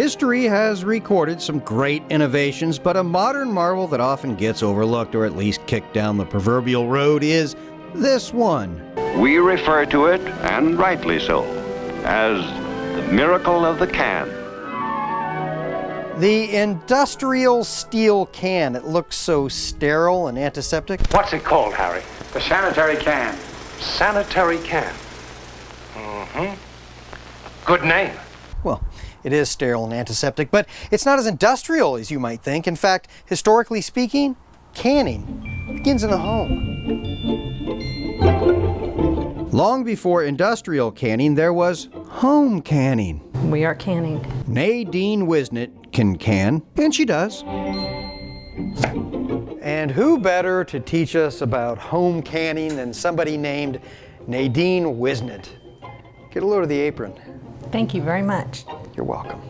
History has recorded some great innovations, but a modern marvel that often gets overlooked or at least kicked down the proverbial road is this one. We refer to it, and rightly so, as the miracle of the can. The industrial steel can. It looks so sterile and antiseptic. What's it called, Harry? The sanitary can. Sanitary can. Good name. Well, it is sterile and antiseptic, but it's not as industrial as you might think. In fact, historically speaking, canning begins in the home. Long before industrial canning, there was home canning. We are canning. Nadine can can, and she does. And who better to teach us about home canning than somebody named Nadine Wisnett? Get a load of the apron. Thank you very much. You're welcome.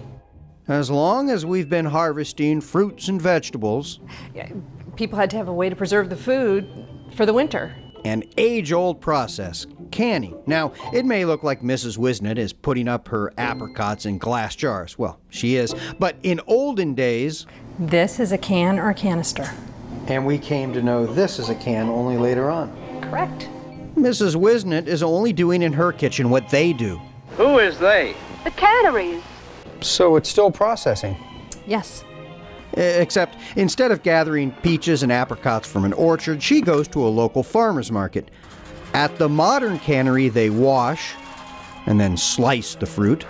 As long as we've been harvesting fruits and vegetables, People had to have a way to preserve the food for the winter. an age-old process, canning. Now, it may look like Mrs. Wisnett is putting up her apricots in glass jars. Well, she is. But in olden days... This is a can or a canister. And we came to know this is a can only later on. Correct. Mrs. Wisnett is only doing in her kitchen what they do. Who is they? The canneries. So it's still processing. Yes. Except instead of gathering peaches and apricots from an orchard, she goes to a local farmer's market. At the modern cannery, they wash and then slice the fruit.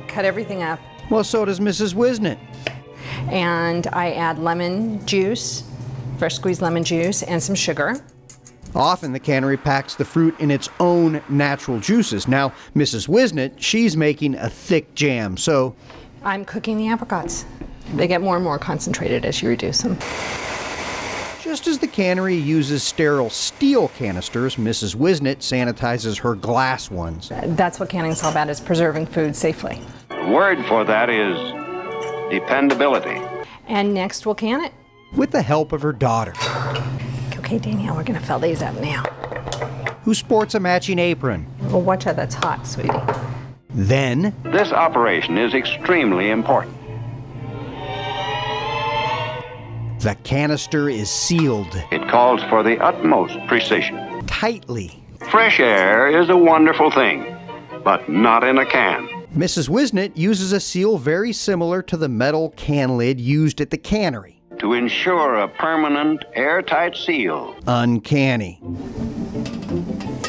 Cut everything up. Well, so does Mrs. Wisnett. And I add lemon juice, fresh squeezed lemon juice, and some sugar. Often the cannery packs the fruit in its own natural juices. Now, Mrs. Wisnett, she's making a thick jam, so... I'm cooking the apricots. They get more and more concentrated as you reduce them. Just as the cannery uses sterile steel canisters, Mrs. Wisnett sanitizes her glass ones. That's what canning's all about, is preserving food safely. The word for that is dependability. And next we'll can it. With the help of her daughter, Okay, Danielle, we're gonna fill these up now. who sports a matching apron. Well, watch out, that's hot, sweetie. Then, This operation is extremely important. the canister is sealed It calls for the utmost precision. tightly. Fresh air is a wonderful thing, but not in a can. Mrs. Wisnett uses a seal very similar to the metal can lid used at the cannery. To ensure a permanent, airtight seal, Uncanny.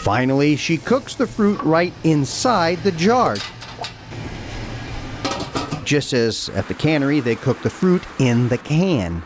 Finally, she cooks the fruit right inside the jar. Just as at the cannery, they cook the fruit in the can.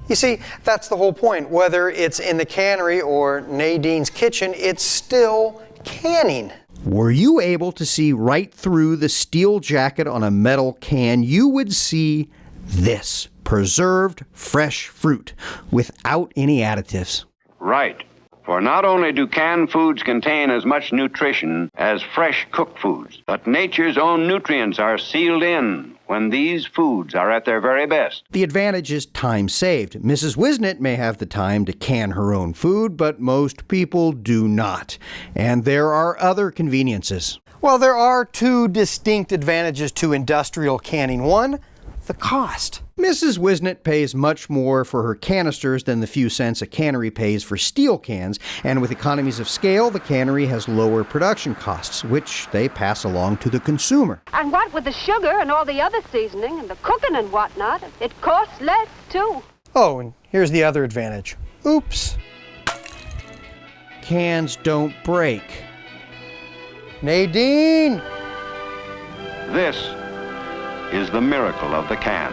You see, that's the whole point. Whether it's in the cannery or Nadine's kitchen, it's still canning. Were you able to see right through the steel jacket on a metal can, you would see this preserved fresh fruit without any additives. right. For not only do canned foods contain as much nutrition as fresh cooked foods, but nature's own nutrients are sealed in when these foods are at their very best. The advantage is time saved. Mrs. Wisnett may have the time to can her own food, but most people do not. And there are other conveniences. Well, there are two distinct advantages to industrial canning. One, the cost. Mrs. Wisnett pays much more for her canisters than the few cents a cannery pays for steel cans, and with economies of scale, the cannery has lower production costs, which they pass along to the consumer. And what with the sugar and all the other seasoning and the cooking and whatnot, it costs less, too. Oh, and here's the other advantage. Oops. Cans don't break. Nadine! This is the miracle of the can.